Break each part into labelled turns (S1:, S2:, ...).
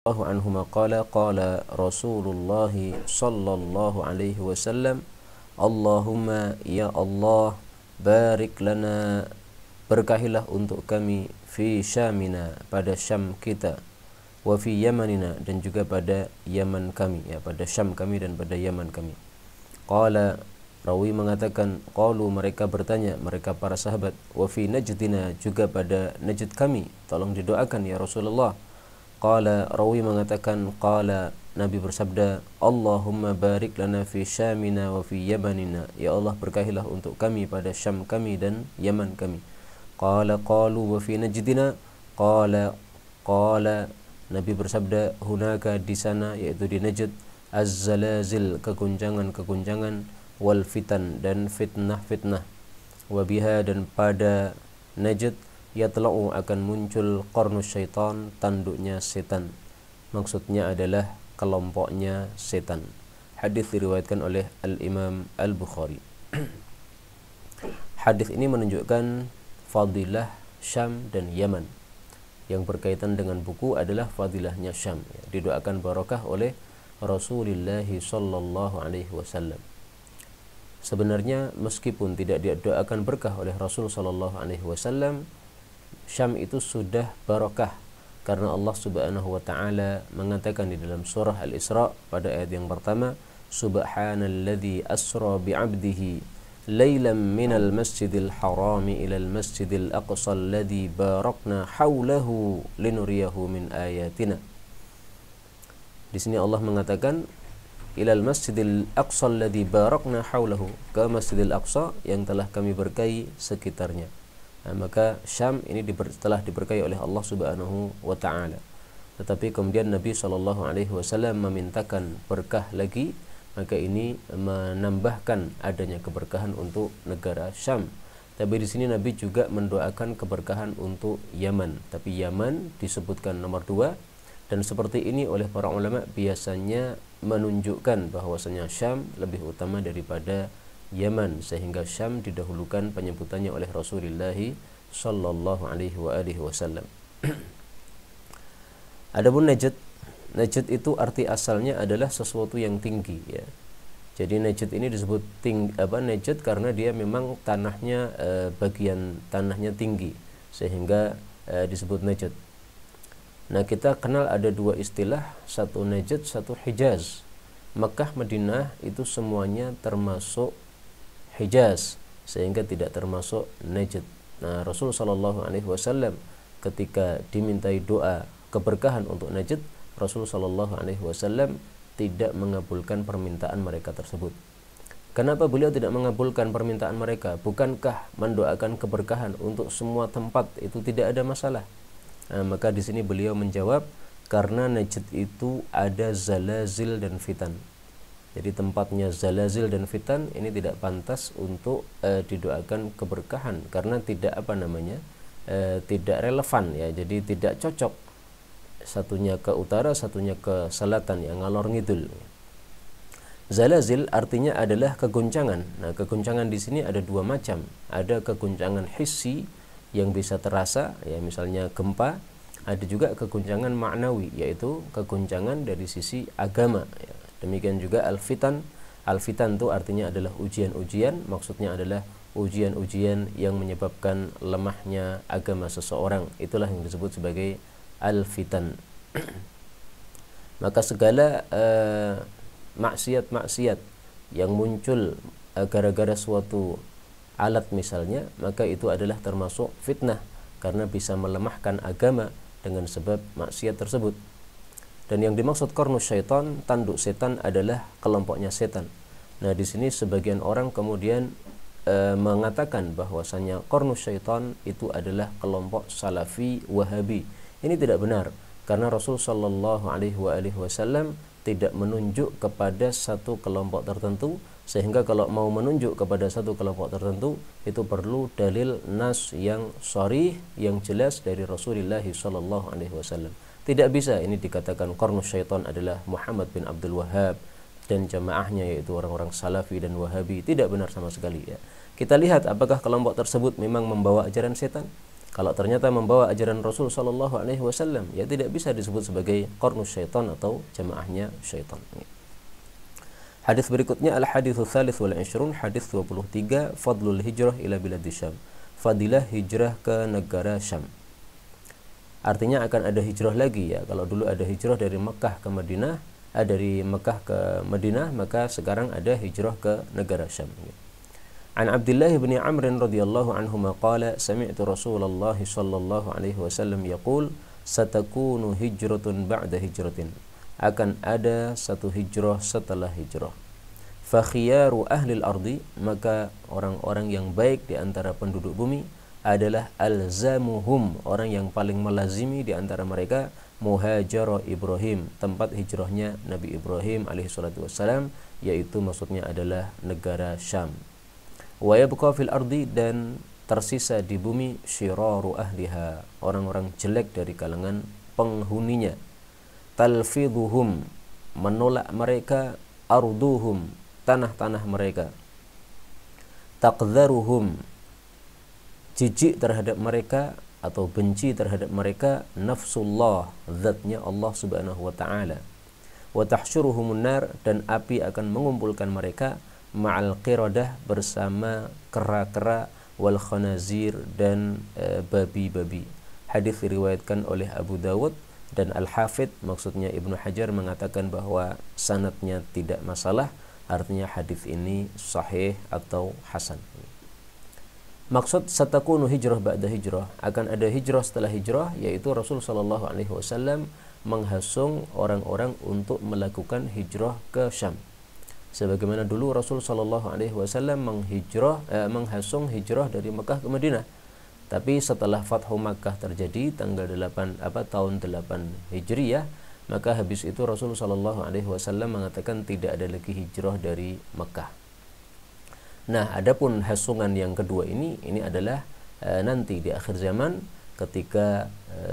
S1: الله عنهما قال رسول الله صلى الله عليه وسلم اللهم ya Allah barik lana, berkahilah untuk kami, fi syamina, pada Syam kita, wa fi yamanina, dan juga pada Yaman kami, ya, pada Syam kami dan pada Yaman kami. Qala, rawi mengatakan, qalu, mereka bertanya, mereka para sahabat, wa fi najdina, juga pada Najd kami, tolong didoakan ya Rasulullah. Qala, rawi mengatakan, qala, Nabi bersabda, Allahumma barik lana fi syamina wa fi yamanina, ya Allah berkahilah untuk kami pada Syam kami dan Yaman kami. Qala, qalu, wa fi najdina, qala, Nabi bersabda, hunaka, di sana, yaitu di Najd, az-zalazil, keguncangan-keguncangan, wal fitan, dan fitnah-fitnah, wa biha, dan pada Najd, yatla'u, akan muncul qarnus syaitan, tanduknya setan. Maksudnya adalah kelompoknya setan. Hadis diriwayatkan oleh Al-Imam Al-Bukhari. Hadis ini menunjukkan fadilah Syam dan Yaman. Yang berkaitan dengan buku adalah fadilahnya Syam, ya, didoakan barokah oleh Rasulullah sallallahu alaihi wasallam. Sebenarnya meskipun tidak didoakan berkah oleh Rasul sallallahu alaihi wasallam, Syam itu sudah barokah, karena Allah Subhanahu wa taala mengatakan di dalam surah Al-Isra pada ayat yang pertama, subhanalladzi asra bi'abdihi lailan minal masjidil harami ilal masjidil aqsa alladzi barakna haulahu linuriyahu min ayatina. Di sini Allah mengatakan ilal masjidil aqsa alladzi barakna haulahu, ke Masjidil Aqsa yang telah kami berkahi sekitarnya. Nah, maka Syam ini telah diberkahi oleh Allah Subhanahu wa taala. Tetapi kemudian Nabi sallallahu alaihi wasallam memintakan berkah lagi, maka ini menambahkan adanya keberkahan untuk negara Syam. Tapi di sini Nabi juga mendoakan keberkahan untuk Yaman. Tapi Yaman disebutkan nomor 2, dan seperti ini oleh para ulama biasanya menunjukkan bahwasanya Syam lebih utama daripada Yaman, sehingga Syam didahulukan penyebutannya oleh Rasulullah sallallahu alaihi wa alihi wasallam. Adapun Najd itu arti asalnya adalah sesuatu yang tinggi, ya. Jadi Najd ini disebut Najd karena dia memang tanahnya bagian tanahnya tinggi, sehingga disebut Najd. Nah, kita kenal ada dua istilah, satu Najd, satu Hijaz. Makkah, Madinah itu semuanya termasuk Hijaz, sehingga tidak termasuk Najd. Nah, Rasul sallallahu alaihi wasallam ketika dimintai doa keberkahan untuk Najd, Rasul sallallahu alaihi wasallam tidak mengabulkan permintaan mereka tersebut. Kenapa beliau tidak mengabulkan permintaan mereka? Bukankah mendoakan keberkahan untuk semua tempat itu tidak ada masalah? Nah, maka di sini beliau menjawab, karena Najd itu ada zalazil dan fitan. Jadi tempatnya zalazil dan fitan ini tidak pantas untuk didoakan keberkahan, karena tidak tidak relevan, ya. Jadi tidak cocok, satunya ke utara, satunya ke selatan, yang ngalor ngidul. Zalazil artinya adalah keguncangan. Nah, keguncangan di sini ada dua macam. Ada keguncangan hissi yang bisa terasa, ya, misalnya gempa. Ada juga keguncangan maknawi, yaitu keguncangan dari sisi agama, ya. Demikian juga al-fitan. Al-fitan itu artinya adalah ujian-ujian, maksudnya adalah ujian-ujian yang menyebabkan lemahnya agama seseorang. Itulah yang disebut sebagai al-fitan. Maka segala maksiat-maksiat yang muncul gara-gara suatu alat misalnya, maka itu adalah termasuk fitnah, karena bisa melemahkan agama dengan sebab maksiat tersebut. Dan yang dimaksud qarnus syaitan, tanduk setan, adalah kelompoknya setan. Nah, di sini sebagian orang kemudian mengatakan bahwasanya qarnus syaitan itu adalah kelompok Salafi Wahabi. Ini tidak benar, karena Rasul sallallahu alaihi wasallam tidak menunjuk kepada satu kelompok tertentu, sehingga kalau mau menunjuk kepada satu kelompok tertentu itu perlu dalil nas yang sharih, yang jelas dari Rasulullah sallallahu alaihi wasallam. Tidak bisa ini dikatakan qarnus syaitan adalah Muhammad bin Abdul Wahhab dan jamaahnya, yaitu orang-orang Salafi dan Wahabi. Tidak benar sama sekali, ya. Kita lihat apakah kelompok tersebut memang membawa ajaran setan. Kalau ternyata membawa ajaran Rasul sallallahu alaihi wasallam, ya tidak bisa disebut sebagai qarnus syaitan atau jamaahnya syaitan. Hadis berikutnya al-haditsu tsalits wal 20, hadis 23, fadlul hijrah ila biladis Syam. Fadilah hijrah ke negara Syam. Artinya akan ada hijrah lagi ya. Kalau dulu ada hijrah dari Mekah ke Madinah, dari Mekah ke Madinah, maka sekarang ada hijrah ke negara Syam. An Abdullah bin Amr radhiyallahu anhuma qala sami'tu Rasulullah sallallahu alaihi wasallam yaqul satakunu hijratun ba'da hijratin. Akan ada satu hijrah setelah hijrah. Fa khiyaru ahli al-ardi, maka orang-orang yang baik di antara penduduk bumi adalah alzamuhum, orang yang paling melazimi di antara mereka muhajara Ibrahim, tempat hijrahnya Nabi Ibrahim alaihi salatu wassalam, yaitu maksudnya adalah negara Syam. Wa yabqa fil ardi, dan tersisa di bumi syiraru ahliha, orang-orang jelek dari kalangan penghuninya. Talfidhuhum, menolak mereka, arduhum, tanah-tanah mereka. Taqdharuhum, jijik terhadap mereka atau benci terhadap mereka, nafsullah, zatnya Allah subhanahu wa ta'ala. Wa tahsyuruhumun nar, dan api akan mengumpulkan mereka ma'al qiradah, bersama kera-kera, wal khanazir, dan babi-babi. Hadis diriwayatkan oleh Abu Dawud dan Al-Hafidh, maksudnya Ibnu Hajar mengatakan bahwa sanadnya tidak masalah, artinya hadis ini sahih atau hasan. Maksud satakunu hijrah ba'da hijrah, akan ada hijrah setelah hijrah, yaitu Rasul sallallahu alaihi wasallam menghasung orang-orang untuk melakukan hijrah ke Syam. Sebagaimana dulu Rasul sallallahu alaihi wasallam menghasung hijrah dari Mekah ke Madinah. Tapi setelah Fathu Makkah terjadi tahun 8 Hijriyah, maka habis itu Rasul sallallahu alaihi wasallam mengatakan tidak ada lagi hijrah dari Mekah. Nah, adapun hasungan yang kedua ini adalah nanti di akhir zaman ketika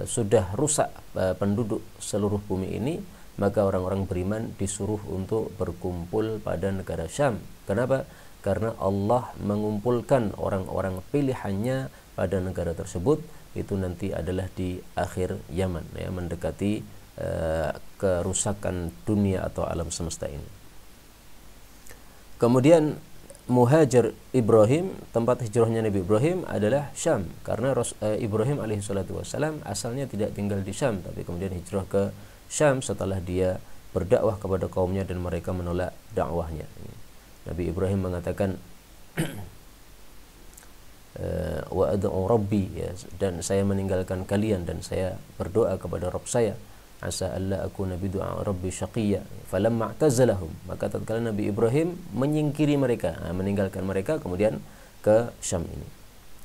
S1: sudah rusak penduduk seluruh bumi ini, maka orang-orang beriman disuruh untuk berkumpul pada negara Syam. Kenapa? Karena Allah mengumpulkan orang-orang pilihannya pada negara tersebut, itu nanti adalah di akhir zaman, ya, mendekati kerusakan dunia atau alam semesta ini. Kemudian muhajir Ibrahim, tempat hijrahnya Nabi Ibrahim adalah Syam, karena Ibrahim alaihissalatu wassalam asalnya tidak tinggal di Syam, tapi kemudian hijrah ke Syam setelah dia berdakwah kepada kaumnya dan mereka menolak dakwahnya. Nabi Ibrahim mengatakan wa ad'u rabbi, ya, dan saya meninggalkan kalian dan saya berdoa kepada Rabb saya, asa alla akuna bi du'a rabbi syaqiyya. Falamma i'tazalahum, maka tatkala Nabi Ibrahim menyingkiri mereka, meninggalkan mereka, kemudian ke Syam ini.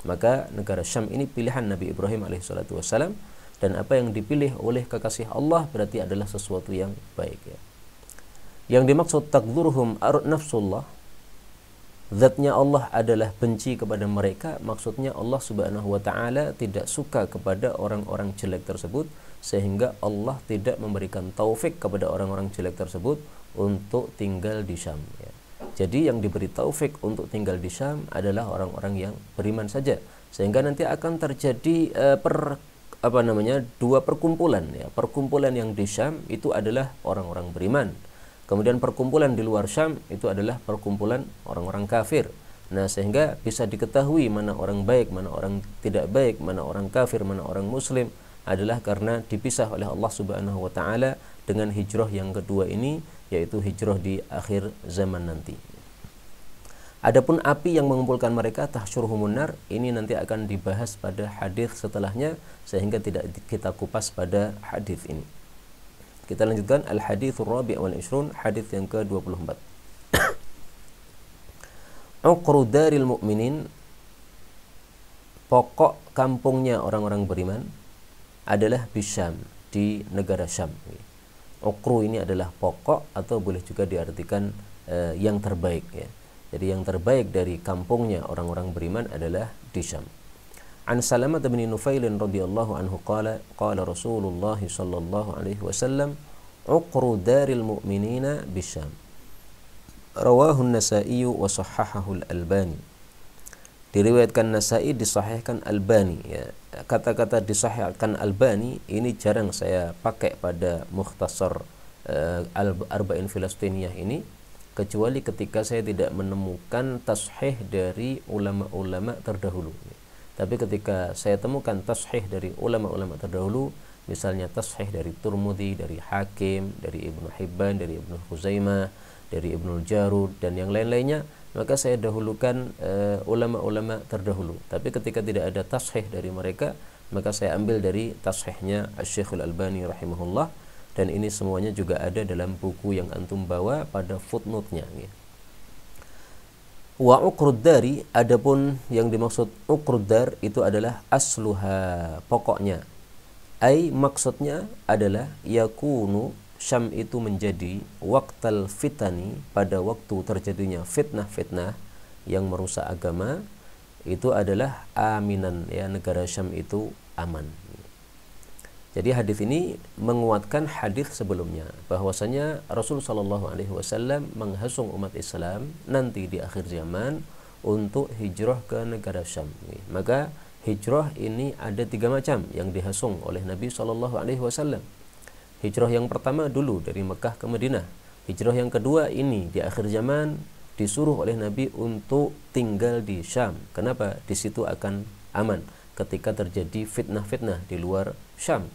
S1: Maka negara Syam ini pilihan Nabi Ibrahim alaihissalatu wassalam, dan apa yang dipilih oleh kekasih Allah berarti adalah sesuatu yang baik, ya. Yang dimaksud taqdurhum nafsullah, zatnya Allah adalah benci kepada mereka, maksudnya Allah subhanahu wa ta'ala tidak suka kepada orang-orang jelek tersebut, sehingga Allah tidak memberikan taufik kepada orang-orang jelek tersebut untuk tinggal di Syam, ya. Jadi yang diberi taufik untuk tinggal di Syam adalah orang-orang yang beriman saja, sehingga nanti akan terjadi dua perkumpulan, ya. Perkumpulan yang di Syam itu adalah orang-orang beriman. Kemudian perkumpulan di luar Syam itu adalah perkumpulan orang-orang kafir. Nah, sehingga bisa diketahui mana orang baik, mana orang tidak baik, mana orang kafir, mana orang muslim, adalah karena dipisah oleh Allah Subhanahu wa taala dengan hijrah yang kedua ini, yaitu hijrah di akhir zaman nanti. Adapun api yang mengumpulkan mereka, tahsyuruhumun nar, ini nanti akan dibahas pada hadis setelahnya, sehingga tidak kita kupas pada hadis ini. Kita lanjutkan al-haditsul rabi' wal 20, hadis yang ke-24. Uqru daril mu'minin, pokok kampungnya orang-orang beriman adalah bisyam, di negara Syam. Uqru ini adalah pokok, atau boleh juga diartikan yang terbaik, ya. Jadi yang terbaik dari kampungnya orang-orang beriman adalah di Syam. An Salamah bin Nufail radhiyallahu anhu qala Rasulullah sallallahu alaihi wasallam uqru daril mu'minina bisyam. Rawahu an-Nasa'i wa sahhahahu al-Albani. Diriwayatkan Nasai, disahihkan Albani ya. Kata-kata disahihkan Albani ini jarang saya pakai pada Mukhtasar Al-Arba'in Filastiniyah ini, kecuali ketika saya tidak menemukan tashih dari ulama-ulama terdahulu. Tapi ketika saya temukan tashih dari ulama-ulama terdahulu, misalnya tashih dari Turmudi, dari Hakim, dari Ibnu Hibban, dari Ibnu Khuzaimah, dari Ibnu Jarud dan yang lain-lainnya, maka saya dahulukan ulama-ulama terdahulu. Tapi ketika tidak ada tashih dari mereka, maka saya ambil dari tashihnya Asy-Syaikh Al-Albani rahimahullah, dan ini semuanya juga ada dalam buku yang antum bawa pada footnote-nya ya. Wa uqruddari, adapun yang dimaksud uqruddar itu adalah asluha, pokoknya. Ai, maksudnya adalah yakunu, Syam itu menjadi waqtal fitani, pada waktu terjadinya fitnah-fitnah yang merusak agama, itu adalah aminan ya, negara Syam itu aman. Jadi hadis ini menguatkan hadis sebelumnya, bahwasanya Rasul sallallahu alaihi wasallam menghasung umat Islam nanti di akhir zaman untuk hijrah ke negara Syam. Maka hijrah ini ada 3 macam yang dihasung oleh Nabi sallallahu alaihi wasallam. Hijrah yang pertama dulu dari Mekah ke Madinah. Hijrah yang kedua ini di akhir zaman disuruh oleh Nabi untuk tinggal di Syam. Kenapa? Di situ akan aman ketika terjadi fitnah-fitnah di luar Syam.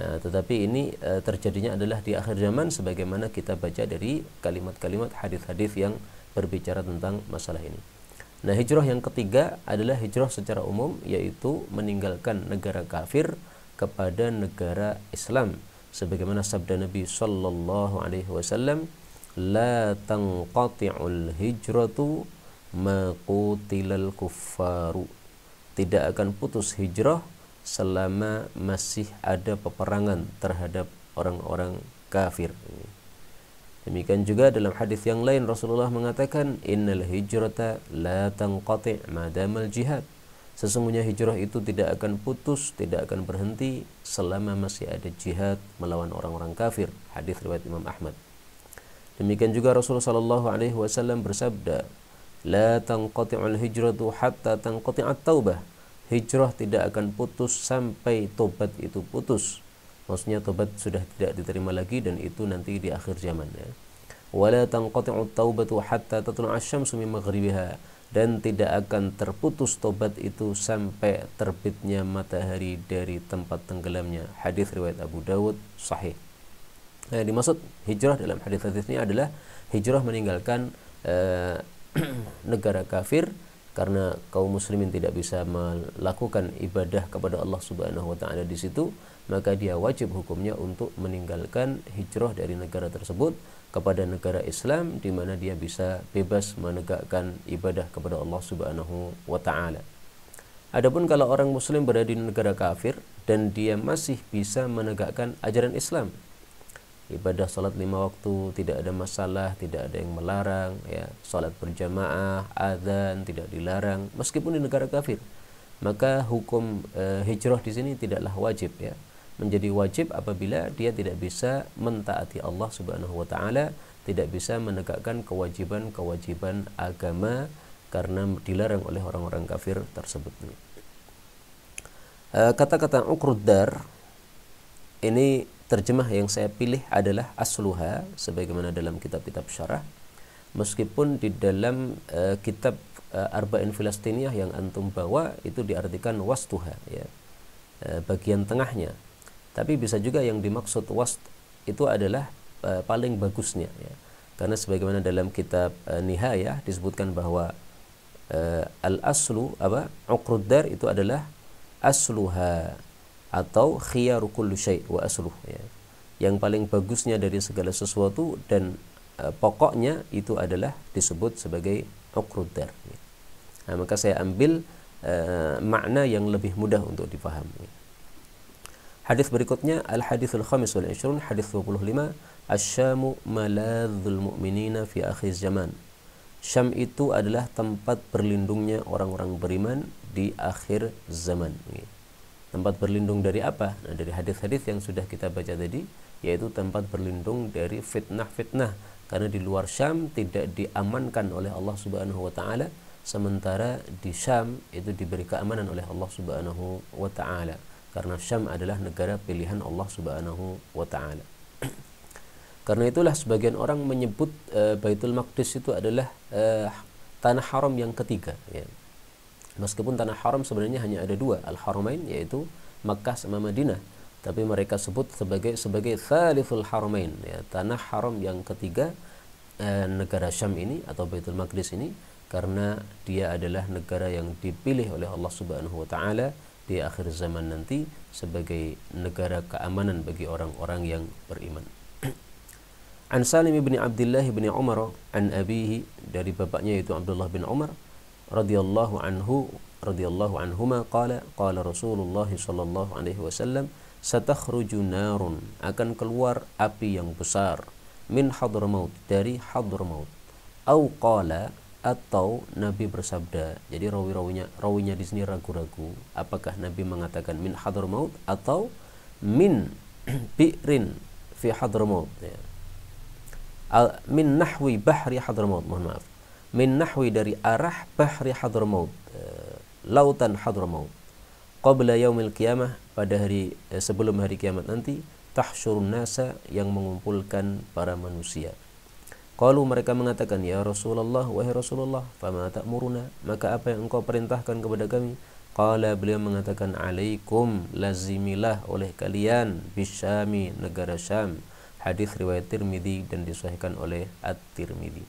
S1: Nah, tetapi ini terjadinya adalah di akhir zaman, sebagaimana kita baca dari kalimat-kalimat hadis-hadis yang berbicara tentang masalah ini. Nah, hijrah yang ketiga adalah hijrah secara umum, yaitu meninggalkan negara kafir kepada negara Islam, sebagaimana sabda Nabi sallallahu alaihi wasallam, la tanqati'ul hijratu ma qutilal kuffaru, tidak akan putus hijrah selama masih ada peperangan terhadap orang-orang kafir. Demikian juga dalam hadis yang lain Rasulullah mengatakan, innal hijrata la tanqati' madamal jihad, sesungguhnya hijrah itu tidak akan putus, tidak akan berhenti selama masih ada jihad melawan orang-orang kafir. Hadis riwayat Imam Ahmad. Demikian juga Rasulullah sallallahu alaihi wasallam bersabda, la tanqati'ul hijratu hatta tanqati'at taubah, hijrah tidak akan putus sampai tobat itu putus. Maksudnya tobat sudah tidak diterima lagi, dan itu nanti di akhir zaman ya. Wala tanqati'ut taubatu hatta tatlu'a asy-syamsu min maghribiha, dan tidak akan terputus tobat itu sampai terbitnya matahari dari tempat tenggelamnya. Hadis riwayat Abu Dawud sahih. Nah, dimaksud hijrah dalam hadis-hadis ini adalah hijrah meninggalkan negara kafir, karena kaum muslimin tidak bisa melakukan ibadah kepada Allah Subhanahu wa taala di situ, maka dia wajib hukumnya untuk meninggalkan hijrah dari negara tersebut kepada negara Islam, di mana dia bisa bebas menegakkan ibadah kepada Allah Subhanahu wa taala. Adapun kalau orang muslim berada di negara kafir dan dia masih bisa menegakkan ajaran Islam, ibadah salat 5 waktu tidak ada masalah, tidak ada yang melarang ya, salat berjamaah, azan tidak dilarang meskipun di negara kafir, maka hukum hijrah di sini tidaklah wajib ya. Menjadi wajib apabila dia tidak bisa mentaati Allah Subhanahu wa taala, tidak bisa menegakkan kewajiban-kewajiban agama karena dilarang oleh orang-orang kafir tersebut. Kata-kata uqruddar ini, terjemah yang saya pilih adalah asluha, sebagaimana dalam kitab-kitab syarah, meskipun di dalam kitab Arba'in Filastiniyah yang antum bawa itu diartikan wastuha ya, bagian tengahnya. Tapi bisa juga yang dimaksud wast itu adalah paling bagusnya ya. Karena sebagaimana dalam kitab Nihayah disebutkan bahwa al-aslu uqruddar itu adalah asluha atau khiyaru kulli syai' wa asluh ya. Yang paling bagusnya dari segala sesuatu dan pokoknya itu adalah disebut sebagai uqruddar. Nah, maka saya ambil makna yang lebih mudah untuk dipahami. Hadis berikutnya al-haditsul khamis wal 20, hadis 25, asy-Syamu maladzul mu'minina fi akhir zaman. Syam itu adalah tempat berlindungnya orang-orang beriman di akhir zaman. Tempat berlindung dari apa? Nah, dari hadis-hadis yang sudah kita baca tadi, yaitu tempat berlindung dari fitnah-fitnah, karena di luar Syam tidak diamankan oleh Allah Subhanahu wa taala, sementara di Syam itu diberi keamanan oleh Allah Subhanahu wa taala, karena Syam adalah negara pilihan Allah Subhanahu wa taala. Karena itulah sebagian orang menyebut Baitul Maqdis itu adalah tanah haram yang ketiga, ya. Meskipun tanah haram sebenarnya hanya ada dua, Al-Haramain, yaitu Makkah sama Madinah, tapi mereka sebut sebagai Thalithul Haramain, ya, tanah haram yang ketiga, negara Syam ini atau Baitul Maqdis ini, karena dia adalah negara yang dipilih oleh Allah Subhanahu wa taala di akhir zaman nanti sebagai negara keamanan bagi orang-orang yang beriman. An Salim bin Abdullah bin Umar an abihi, dari bapaknya yaitu Abdullah bin Umar radhiyallahu anhuma qala Rasulullah sallallahu alaihi wasallam satakhruju narun, akan keluar api yang besar, min Hadramaut, dari Hadramaut, au qala, atau Nabi bersabda. Jadi rawinya di sini ragu-ragu apakah Nabi mengatakan min Hadramaut atau min bi'rin fi Hadramaut, ya. Min nahwi bahri Hadramaut, mohon maaf, min nahwi dari arah bahri Hadramaut, lautan Hadramaut, qabla yaumil qiyamah, pada hari sebelum hari kiamat nanti, tahsyurun nasa, yang mengumpulkan para manusia. Qalu, mereka mengatakan, ya Rasulullah, wahai Rasulullah, fama ta'muruna, maka apa yang engkau perintahkan kepada kami? Qala, beliau mengatakan, alaikum, lazimilah oleh kalian, bisyami, negara Syam. Hadis riwayat Tirmidzi dan disahihkan oleh At-Tirmidzi.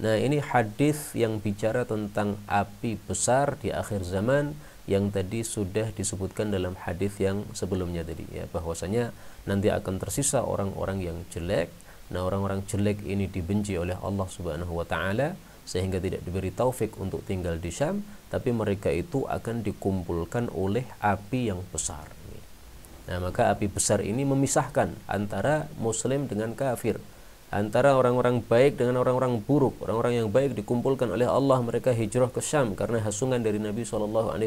S1: Nah, ini hadis yang bicara tentang api besar di akhir zaman yang tadi sudah disebutkan dalam hadis yang sebelumnya tadi, ya, bahwasanya nanti akan tersisa orang-orang yang jelek. Nah, orang-orang jelek ini dibenci oleh Allah Subhanahu wa taala sehingga tidak diberi taufik untuk tinggal di Syam, tapi mereka itu akan dikumpulkan oleh api yang besar. Nah, maka api besar ini memisahkan antara muslim dengan kafir, antara orang-orang baik dengan orang-orang buruk. Orang-orang yang baik dikumpulkan oleh Allah, mereka hijrah ke Syam karena hasungan dari Nabi SAW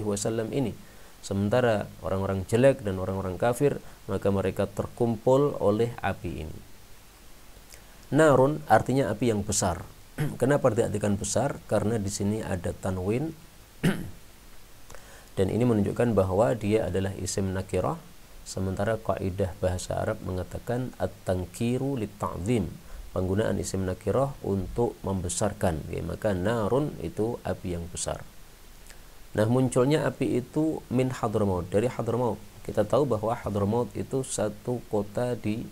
S1: ini. Sementara orang-orang jelek dan orang-orang kafir, maka mereka terkumpul oleh api ini. Narun artinya api yang besar. Kenapa diartikan besar? Karena di sini ada tanwin dan ini menunjukkan bahwa dia adalah isim nakirah. Sementara kaidah bahasa Arab mengatakan at-tankiru lit-ta'zim, penggunaan isim nakirah untuk membesarkan, ya, maka narun itu api yang besar. Nah, munculnya api itu min Hadramaut, dari Hadramaut. Kita tahu bahwa Hadramaut itu satu kota di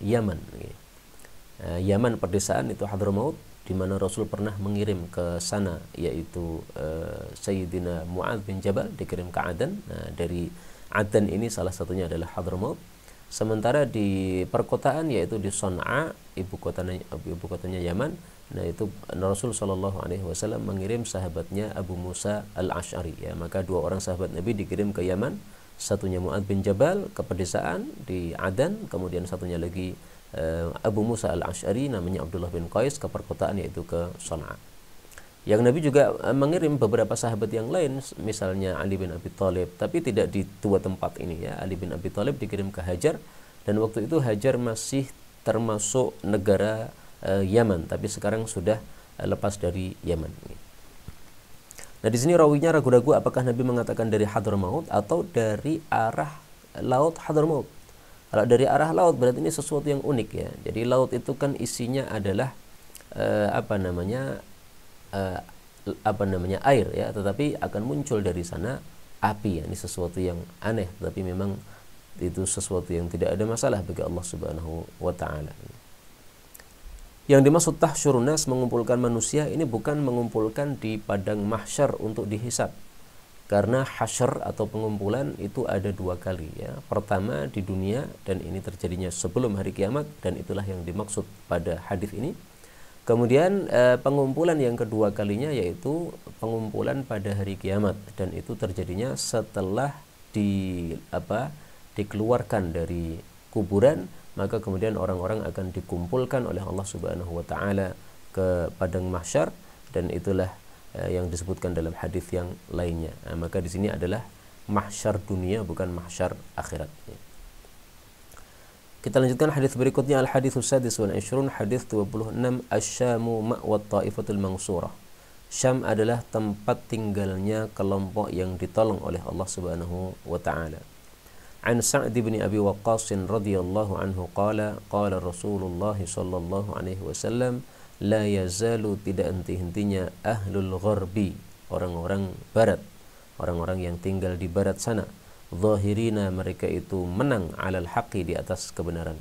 S1: Yaman, ya. Yaman perdesaan itu Hadramaut, di mana Rasul pernah mengirim ke sana, yaitu Sayyidina Mu'adz bin Jabal dikirim ke Adan. Nah, dari Adan ini salah satunya adalah Hadramaut. Sementara di perkotaan, yaitu di Son'a, ibu kotanya Yaman. Nah, itu Rasul Shallallahu Alaihi Wasallam mengirim sahabatnya Abu Musa Al-Ash'ari, ya. Maka dua orang sahabat Nabi dikirim ke Yaman, satunya Mu'adz bin Jabal ke pedesaan di Adan, kemudian satunya lagi Abu Musa Al-Ash'ari namanya Abdullah bin Qais ke perkotaan, yaitu ke Son'a. Yang Nabi juga mengirim beberapa sahabat yang lain, misalnya Ali bin Abi Thalib, tapi tidak di dua tempat ini, ya. Ali bin Abi Thalib dikirim ke Hajar, dan waktu itu Hajar masih termasuk negara Yaman, tapi sekarang sudah lepas dari Yaman. Nah, di sini rawinya ragu-ragu apakah Nabi mengatakan dari Hadramaut atau dari arah laut Hadramaut. Kalau dari arah laut berarti ini sesuatu yang unik, ya. Jadi laut itu kan isinya adalah air, ya, tetapi akan muncul dari sana api, ya. Ini sesuatu yang aneh, tapi memang itu sesuatu yang tidak ada masalah bagi Allah Subhanahu wa taala. Yang dimaksud tahsyurun nas, mengumpulkan manusia, ini bukan mengumpulkan di padang mahsyar untuk dihisab. Karena hasyr atau pengumpulan itu ada dua kali, ya. Pertama di dunia, dan ini terjadinya sebelum hari kiamat, dan itulah yang dimaksud pada hadis ini. Kemudian pengumpulan yang kedua kalinya yaitu pengumpulan pada hari kiamat, dan itu terjadinya setelah dikeluarkan dari kuburan, maka kemudian orang-orang akan dikumpulkan oleh Allah Subhanahu wa taala ke padang mahsyar, dan itulah yang disebutkan dalam hadis yang lainnya. Nah, maka di sini adalah mahsyar dunia, bukan mahsyar akhirat. Kita lanjutkan hadis berikutnya, al-haditsus sadis wal 20, hadis 26, asy-Syamu ma'wa ta'ifatul mansurah. Syam adalah tempat tinggalnya kelompok yang ditolong oleh Allah Subhanahu wa taala. An Sa'd bin Abi Waqqas radhiyallahu anhu qala qala Rasulullah sallallahu alaihi wasallam la yazalu, tidak henti-hentinya, ahlul gharbi, orang-orang barat, orang-orang yang tinggal di barat sana, zahirina, mereka itu menang, alal haqqi, di atas kebenaran,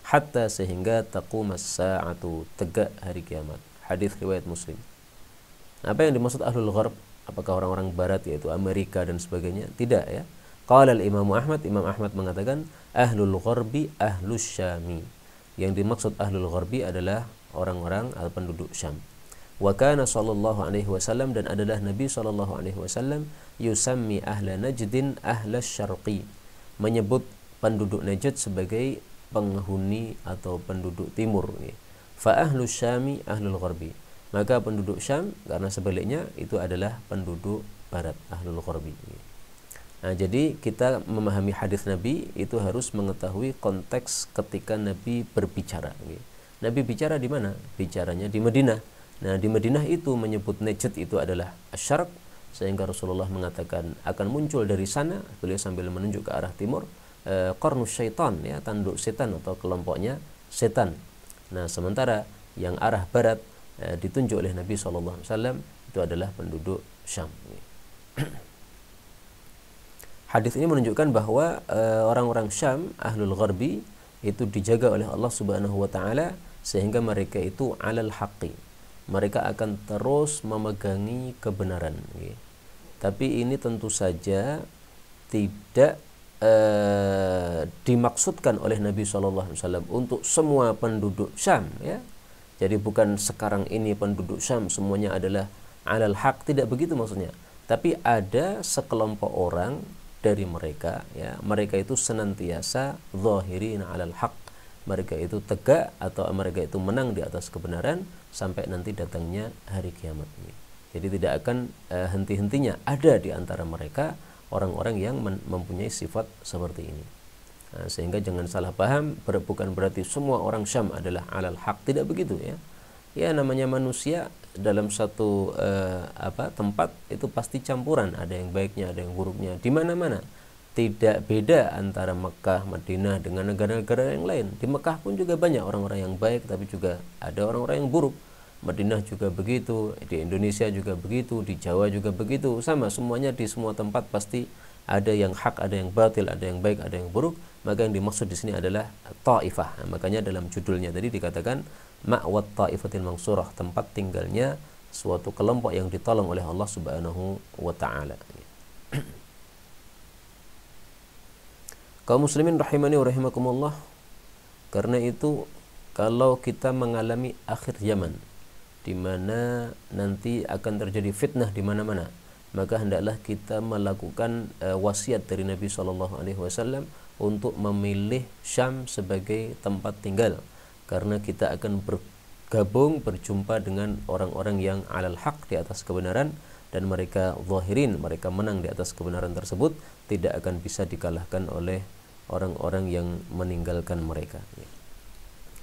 S1: hatta, sehingga taqumas sa'atu, tegak hari kiamat. Hadis riwayat Muslim. Apa yang dimaksud ahlul gharb? Apakah orang-orang barat, yaitu Amerika dan sebagainya? Tidak, ya. Qala al-Imam Ahmad, Imam Ahmad mengatakan ahlul gharbi ahlus syami. Yang dimaksud ahlul gharbi adalah orang-orang atau penduduk Syam. Wa kana sallallahu alaihi wasallam, dan adalah Nabi sallallahu alaihi wasallam yusammi ahla Najdin ahlas syarqi, menyebut penduduk Najd sebagai penghuni atau penduduk timur. Fa ahlus syami ahlul gharbi, maka penduduk Syam karena sebaliknya itu adalah penduduk barat, ahlul gharbi. Nah, jadi kita memahami hadis Nabi itu harus mengetahui konteks ketika Nabi berbicara. Nabi bicara di mana? Bicaranya di Madinah. Nah, di Madinah itu menyebut Najd itu adalah asyarq, sehingga Rasulullah mengatakan akan muncul dari sana, beliau sambil menunjuk ke arah timur, qarnus syaitan, ya, tanduk setan atau kelompoknya setan. Nah, sementara yang arah barat ditunjuk oleh Nabi SAW itu adalah penduduk Syam. Hadis ini menunjukkan bahwa orang-orang Syam, ahlul gharbi, itu dijaga oleh Allah Subhanahu wa taala sehingga mereka itu alal haqqi, mereka akan terus memegangi kebenaran. Tapi ini tentu saja tidak dimaksudkan oleh Nabi SAW untuk semua penduduk Syam, ya. Jadi bukan sekarang ini penduduk Syam semuanya adalah alal haq, tidak begitu maksudnya. Tapi ada sekelompok orang dari mereka, ya, mereka itu senantiasa zahirina alal haq, mereka itu tegak atau mereka itu menang di atas kebenaran sampai nanti datangnya hari kiamat ini. Jadi tidak akan henti-hentinya ada di antara mereka orang-orang yang mempunyai sifat seperti ini. Nah, sehingga jangan salah paham, bukan berarti semua orang Syam adalah alal haq, tidak begitu, ya. Ya, namanya manusia dalam satu tempat itu pasti campuran, ada yang baiknya, ada yang buruknya, di mana-mana. Tidak beda antara Mekah, Madinah dengan negara-negara yang lain. Di Mekah pun juga banyak orang-orang yang baik, tapi juga ada orang-orang yang buruk. Madinah juga begitu, di Indonesia juga begitu, di Jawa juga begitu, sama semuanya. Di semua tempat pasti ada yang hak, ada yang batil, ada yang baik, ada yang buruk. Maka yang dimaksud di sini adalah ta'ifah. Nah, makanya dalam judulnya tadi dikatakan ma'wat ta'ifatil mansurah, tempat tinggalnya suatu kelompok yang ditolong oleh Allah Subhanahu wa taala. Kaum muslimin rahimani wa rahimakumullah, karena itu kalau kita mengalami akhir zaman di mana nanti akan terjadi fitnah di mana-mana, maka hendaklah kita melakukan wasiat dari Nabi SAW untuk memilih Syam sebagai tempat tinggal, karena kita akan berjumpa dengan orang-orang yang alal haq, di atas kebenaran, dan mereka zahirin, mereka menang di atas kebenaran tersebut, tidak akan bisa dikalahkan oleh orang-orang yang meninggalkan mereka.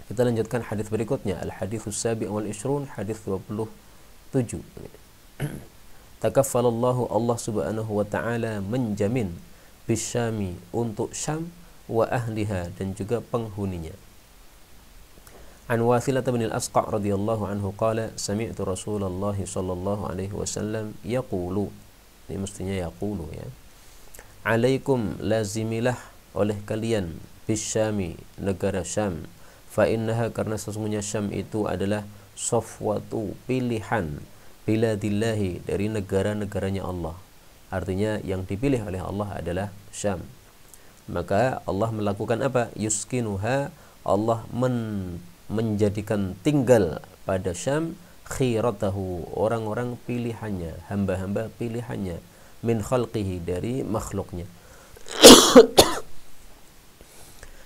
S1: Kita lanjutkan hadis berikutnya, al-haditsus sabi' wal 20, hadis 27. Takaffalallahu, Allah Subhanahu wa taala menjamin bisyami, untuk Syam, wa ahliha, dan juga penghuninya. An Wathilah bin al-Asqa' radhiyallahu anhu qala sami'tu Rasulullah sallallahu alaihi wasallam yaqulu, ini mestinya yaqulu, ya, alaikum, lazimilah oleh kalian, bisyami, negara Syam, fa innaha, karena sesungguhnya Syam itu adalah safwatu, pilihan, biladillahi, dari negara-negaranya Allah. Artinya yang dipilih oleh Allah adalah Syam. Maka Allah melakukan apa? Yuskinuha, Allah menjadikan tinggal pada Syam khiratahu, orang-orang pilihannya, hamba-hamba pilihannya, min khalqihi, dari makhluknya.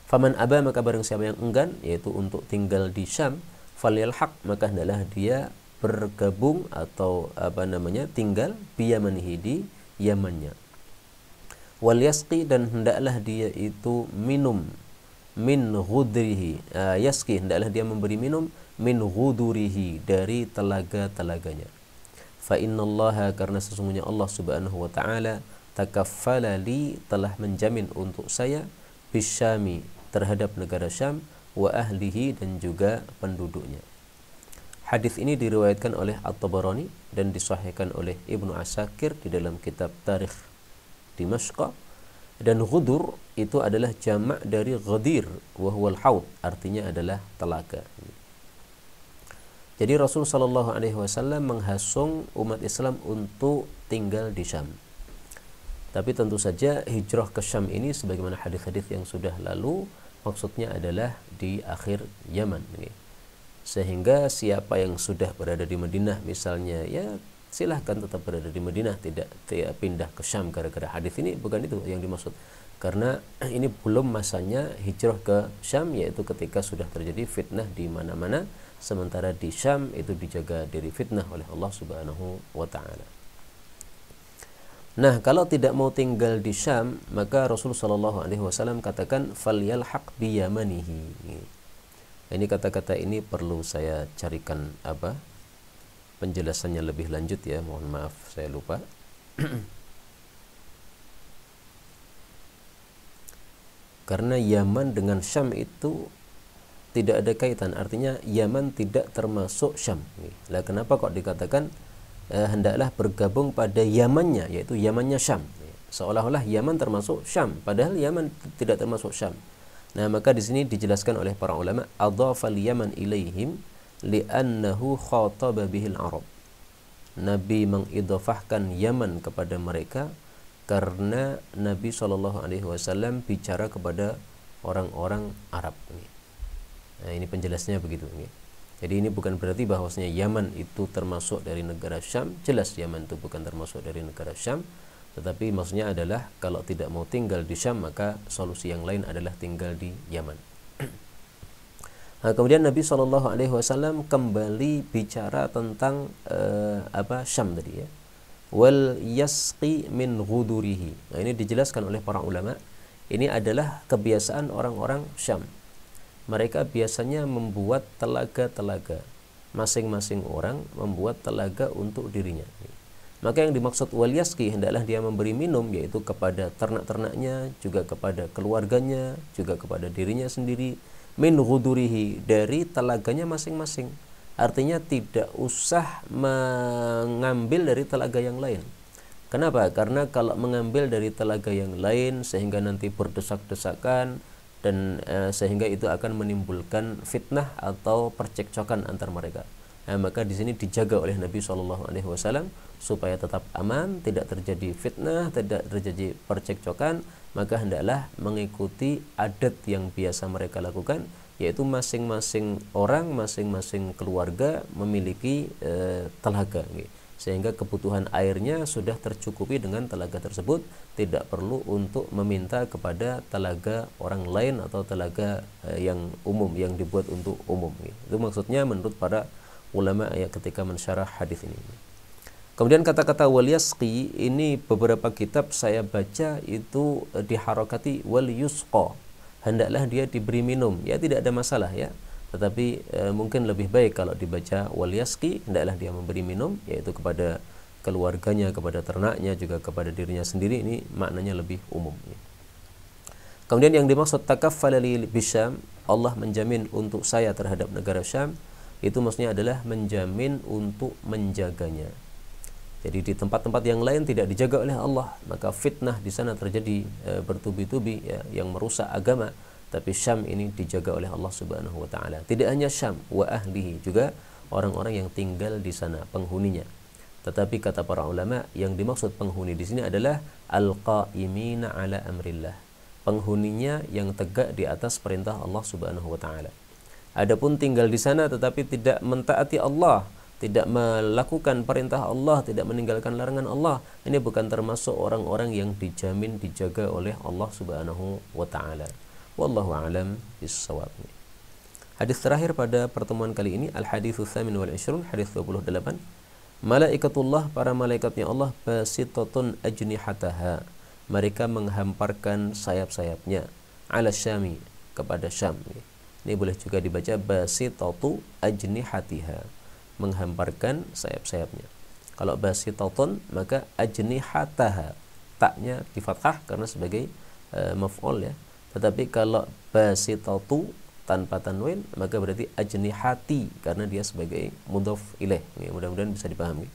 S1: Faman aba, maka barang siapa yang enggan, yaitu untuk tinggal di Syam, falyalhaq, maka hendaklah dia bergabung atau tinggal biyamanihi, di Yamannya. Wal yasqi, dan hendaklah dia itu minum min ghudrihi, yasqi, hendaklah dia memberi minum min ghudurihi, dari telaga-telaganya. Fa innallaha, karena sesungguhnya Allah Subhanahu wa taala, takaffala li, telah menjamin untuk saya, bisyami, terhadap negara Syam, wa ahlihi, dan juga penduduknya. Hadis ini diriwayatkan oleh At-Tabarani dan disahihkan oleh Ibnu Asakir di dalam kitab Tarikh Dimashq. Dan ghudur itu adalah jamak dari ghadir, wa huwal haud, artinya adalah telaga. Jadi Rasul sallallahu alaihi wasallam menghasung umat Islam untuk tinggal di Syam. Tapi tentu saja hijrah ke Syam ini, sebagaimana hadis-hadis yang sudah lalu, maksudnya adalah di akhir Yaman. Sehingga siapa yang sudah berada di Madinah misalnya, ya silahkan tetap berada di Madinah, tidak pindah ke Syam gara-gara hadis ini, bukan itu yang dimaksud. Karena ini belum masanya hijrah ke Syam, yaitu ketika sudah terjadi fitnah di mana-mana, sementara di Syam itu dijaga dari fitnah oleh Allah Subhanahu wa taala. Nah, kalau tidak mau tinggal di Syam, maka Rasulullah sallallahu alaihi wasallam katakan falyalhaq bi yamanihi. Ini kata-kata ini perlu saya carikan penjelasannya lebih lanjut ya, mohon maaf saya lupa. Karena Yaman dengan Syam itu tidak ada kaitan, artinya Yaman tidak termasuk Syam. Lah kenapa kok dikatakan hendaklah bergabung pada Yamannya, yaitu Yamannya Syam, seolah-olah Yaman termasuk Syam, padahal Yaman tidak termasuk Syam. Nah, maka di sini dijelaskan oleh para ulama, adhafal Yaman ilaihim li'annahu khataba bihil Arab. Nabi mengidhafahkan Yaman kepada mereka karena Nabi sallallahu alaihi wasallam bicara kepada orang-orang Arab. Nah, ini penjelasnya begitu. Jadi ini bukan berarti bahwasanya Yaman itu termasuk dari negara Syam. Jelas Yaman itu bukan termasuk dari negara Syam. Tetapi maksudnya adalah kalau tidak mau tinggal di Syam, maka solusi yang lain adalah tinggal di Yaman. Nah, kemudian Nabi Shallallahu Alaihi Wasallam kembali bicara tentang Syam tadi ya. Wal yasqi min ghudurihi. Nah, ini dijelaskan oleh para ulama. Ini adalah kebiasaan orang-orang Syam. Mereka biasanya membuat telaga-telaga. Masing-masing orang membuat telaga untuk dirinya. Maka yang dimaksud wal yaski, hendaklah dia memberi minum, yaitu kepada ternak-ternaknya, juga kepada keluarganya, juga kepada dirinya sendiri, min ghudurihi, dari telaganya masing-masing. Artinya tidak usah mengambil dari telaga yang lain. Kenapa? Karena kalau mengambil dari telaga yang lain sehingga nanti berdesak-desakan dan sehingga itu akan menimbulkan fitnah atau percekcokan antar mereka. Nah, maka di sini dijaga oleh Nabi Shallallahu Alaihi Wasallam supaya tetap aman, tidak terjadi fitnah, tidak terjadi percekcokan. Maka hendaklah mengikuti adat yang biasa mereka lakukan, yaitu masing-masing orang, masing-masing keluarga memiliki telaga, sehingga kebutuhan airnya sudah tercukupi dengan telaga tersebut, tidak perlu untuk meminta kepada telaga orang lain atau telaga yang umum, yang dibuat untuk umum. Itu maksudnya menurut para ulama ya ketika mensyarah hadis ini. Kemudian kata-kata wal yasqi ini beberapa kitab saya baca itu diharokati wal yusqa, hendaklah dia diberi minum. Ya tidak ada masalah ya, tetapi mungkin lebih baik kalau dibaca wal yasqi, hendaklah dia memberi minum, yaitu kepada keluarganya, kepada ternaknya, juga kepada dirinya sendiri. Ini maknanya lebih umum ya. Kemudian yang dimaksud takaffala li bisyam, Allah menjamin untuk saya terhadap negara Syam, itu maksudnya adalah menjamin untuk menjaganya. Jadi di tempat-tempat yang lain tidak dijaga oleh Allah, maka fitnah di sana terjadi bertubi-tubi ya, yang merusak agama. Tapi Syam ini dijaga oleh Allah Subhanahu wa taala. Tidak hanya Syam, wa ahlihi, juga orang-orang yang tinggal di sana, penghuninya. Tetapi kata para ulama, yang dimaksud penghuni di sini adalah al-qa'imina ala amrillah. Penghuninya yang tegak di atas perintah Allah Subhanahu wa taala. Adapun tinggal di sana tetapi tidak mentaati Allah, tidak melakukan perintah Allah, tidak meninggalkan larangan Allah, ini bukan termasuk orang-orang yang dijamin dijaga oleh Allah Subhanahu wa taala. Wallahu a'lam bis-shawab. Hadis terakhir pada pertemuan kali ini, al-haditsus tsamin wal 20, hadis 28. Malaikatullah, para malaikatnya Allah, basitatun ajnihataha, mereka menghamparkan sayap-sayapnya, ala syami, kepada Syam. Ini boleh juga dibaca basitatu ajnihatiha, menghamparkan sayap-sayapnya. Kalau basitatun maka ajnihataha, taknya di fathah karena sebagai maf'ul ya. Tetapi kalau basitatu tanpa tanwin maka berarti ajnihati karena dia sebagai mudhaf ilaih. Ya, mudah-mudahan bisa dipahami.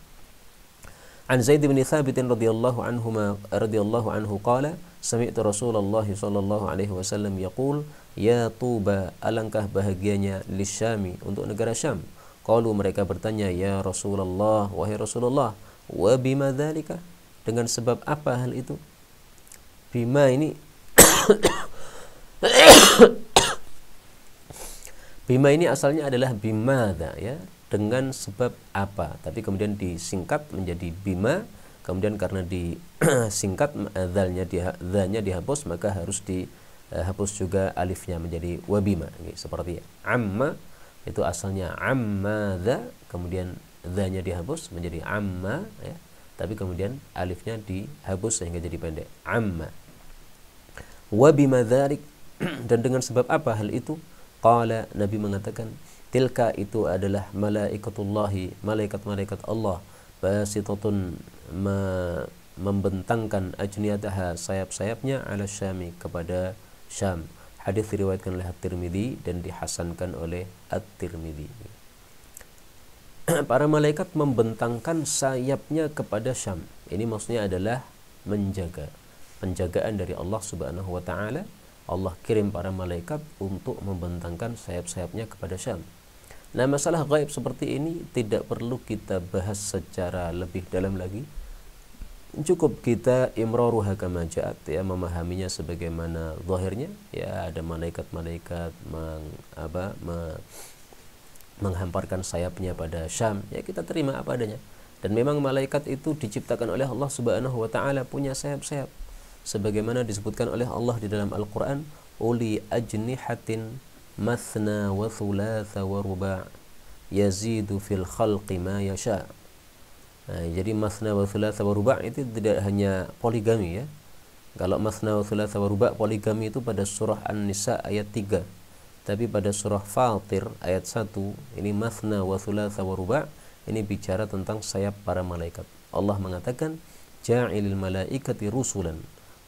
S1: An Zaid bin Thabit radhiyallahu anhu qala sami'tu Rasulullah sallallahu alaihi wasallam yaqul ya tuba, alangkah bahagianya lisyami, untuk negara Syam. Qalu, mereka bertanya, ya Rasulullah, wahai Rasulullah, wa bima dzalika, dengan sebab apa hal itu? Bima ini bima ini asalnya adalah bimadza ya, dengan sebab apa, tapi kemudian disingkat menjadi bima. Kemudian karena disingkat dzalnya dihapus, maka harus dihapus juga alifnya menjadi wabima. Seperti amma itu asalnya ammadza, kemudian dzanya dihapus menjadi amma ya, tapi kemudian alifnya dihapus sehingga jadi pendek, amma. Wabima dzalik, dan dengan sebab apa hal itu? Qala, Nabi mengatakan, tilka, itu adalah malaikatullahi, malaikat-malaikat Allah, basitatun, membentangkan ajniyataha, sayap-sayapnya, ala Syami, kepada Syam. Hadis diriwayatkan oleh At-Tirmidzi dan dihasankan oleh At-Tirmidzi. Para malaikat membentangkan sayapnya kepada Syam. Ini maksudnya adalah menjaga, penjagaan dari Allah Subhanahu wa taala. Allah kirim para malaikat untuk membentangkan sayap-sayapnya kepada Syam. Nah, masalah gaib seperti ini tidak perlu kita bahas secara lebih dalam lagi. Cukup kita imraruha kama ja'at ya, memahaminya sebagaimana zahirnya ya. Ada malaikat-malaikat menghamparkan sayapnya pada Syam, ya kita terima apa adanya. Dan memang malaikat itu diciptakan oleh Allah Subhanahu wa taala, punya sayap-sayap sebagaimana disebutkan oleh Allah di dalam Al-Qur'an, uli ajnihatin mathna wa thulatha wa ruba' yazidu fil khalqi ma yasha'. Nah, jadi masna wa thulatha wa ruba' itu tidak hanya poligami ya. Kalau masna wa thulatha wa ruba' poligami itu pada surah An-Nisa ayat 3. Tapi pada surah Fatir ayat 1 ini masna wa thulatha wa ruba', ini bicara tentang sayap para malaikat. Allah mengatakan ja'ilil malaikati rusulan.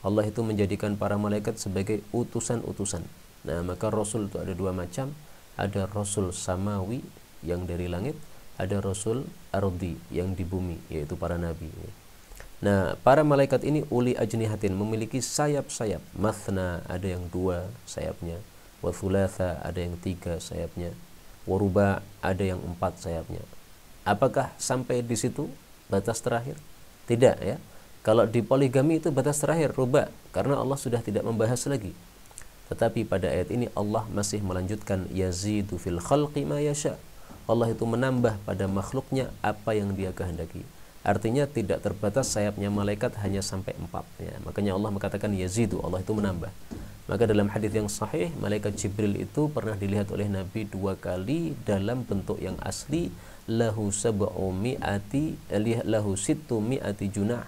S1: Allah itu menjadikan para malaikat sebagai utusan-utusan. Nah, maka rasul itu ada dua macam. Ada rasul samawi yang dari langit, ada rasul ardi yang di bumi, yaitu para nabi. Nah, para malaikat ini uli ajnihatin, memiliki sayap-sayap. Mathna, ada yang 2 sayapnya. Wa thulatha, ada yang 3 sayapnya. Wa ruba', ada yang 4 sayapnya. Apakah sampai di situ batas terakhir? Tidak ya. Kalau di poligami itu batas terakhir ruba', karena Allah sudah tidak membahas lagi. Tetapi pada ayat ini Allah masih melanjutkan yazidu fil khalqi ma yasha'. Allah itu menambah pada makhluknya apa yang dia kehendaki. Artinya tidak terbatas sayapnya malaikat hanya sampai 4 ya. Makanya Allah mengatakan yazidu, Allah itu menambah. Maka dalam hadis yang sahih, malaikat Jibril itu pernah dilihat oleh Nabi 2 kali dalam bentuk yang asli, lahu sittu mi'ati junah.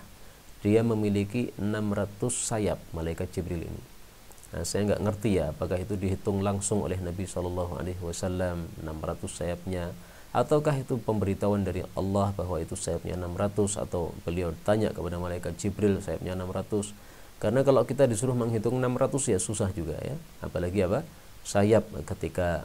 S1: Dia memiliki 600 sayap, malaikat Jibril ini. Nah, saya nggak ngerti ya, apakah itu dihitung langsung oleh Nabi SAW 600 sayapnya, ataukah itu pemberitahuan dari Allah bahwa itu sayapnya 600, atau beliau tanya kepada malaikat Jibril sayapnya 600. Karena kalau kita disuruh menghitung 600 ya susah juga ya, apalagi sayap ketika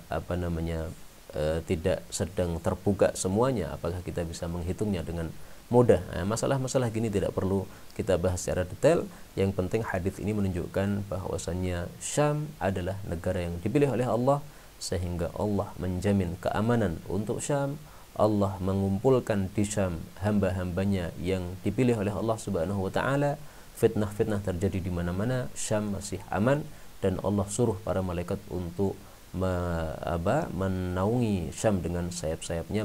S1: tidak sedang terbuka semuanya, apakah kita bisa menghitungnya dengan mudah. Nah, masalah-masalah gini tidak perlu kita bahas secara detail. Yang penting hadis ini menunjukkan bahwasannya Syam adalah negara yang dipilih oleh Allah, sehingga Allah menjamin keamanan untuk Syam. Allah mengumpulkan di Syam hamba-hambanya yang dipilih oleh Allah Subhanahu wa taala. Fitnah-fitnah terjadi di mana-mana, Syam masih aman, dan Allah suruh para malaikat untuk menaungi Syam dengan sayap-sayapnya,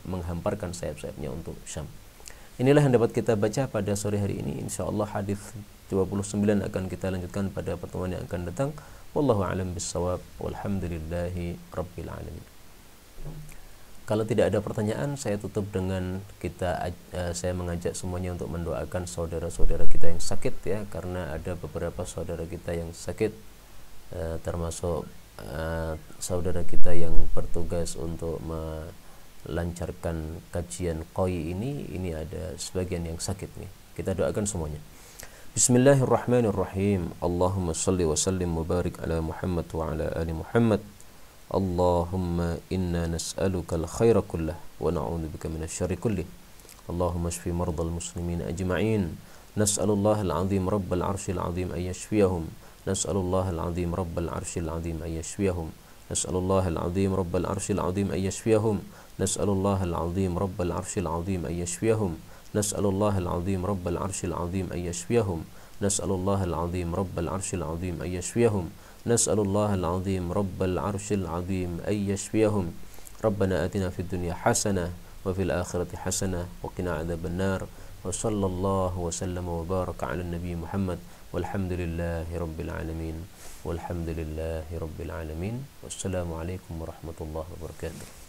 S1: menghamparkan sayap-sayapnya untuk Syam. Inilah yang dapat kita baca pada sore hari ini. Insyaallah hadis 29 akan kita lanjutkan pada pertemuan yang akan datang. Wallahu a'lam bissawab. Walhamdulillahi rabbil alamin. Kalau tidak ada pertanyaan, saya tutup dengan saya mengajak semuanya untuk mendoakan saudara-saudara kita yang sakit ya, karena ada beberapa saudara kita yang sakit, termasuk saudara kita yang bertugas untuk lancarkan kajian qoi ini ada sebagian yang sakit nih. Kita doakan semuanya. Bismillahirrahmanirrahim. Allahumma salli wa sallim wa barik ala Muhammad wa ala ali Muhammad. Allahumma inna nas'aluka al-khaira kullah wa na'udzubika minasyarri kullih. Allahumma shfi mardal muslimin ajma'in. Nas'alullah al-'azim rabbal 'arsyil 'azim ay yashfiyahum. Nas'alullah al-'azim rabbal 'arsyil 'azim ay yashfiyahum. Nas'alullah al-'azim rabbal 'arsyil 'azim ay yashfiyahum. Nas'alullah al-'azim rabbal 'arsyil 'azim ay yashfiyahum. Nas'alullah al-'azim rabbal 'arsyil 'azim ay yashfiyahum. Nas'alullah al-'azim rabbal 'arsyil 'azim ay yashfiyahum. Nas'alullah al-'azim rabbal 'arsyil 'azim ay yashfiyahum. Rabbana atina fid dunya hasanah wa fil akhirati hasanah wa qina 'adzabannar. Wa sallallahu wa sallama wa baraka 'ala nabi Muhammad walhamdulillahi rabbil alamin. Walhamdulillahi rabbil alamin. Wassalamu alaikum warahmatullahi wabarakatuh.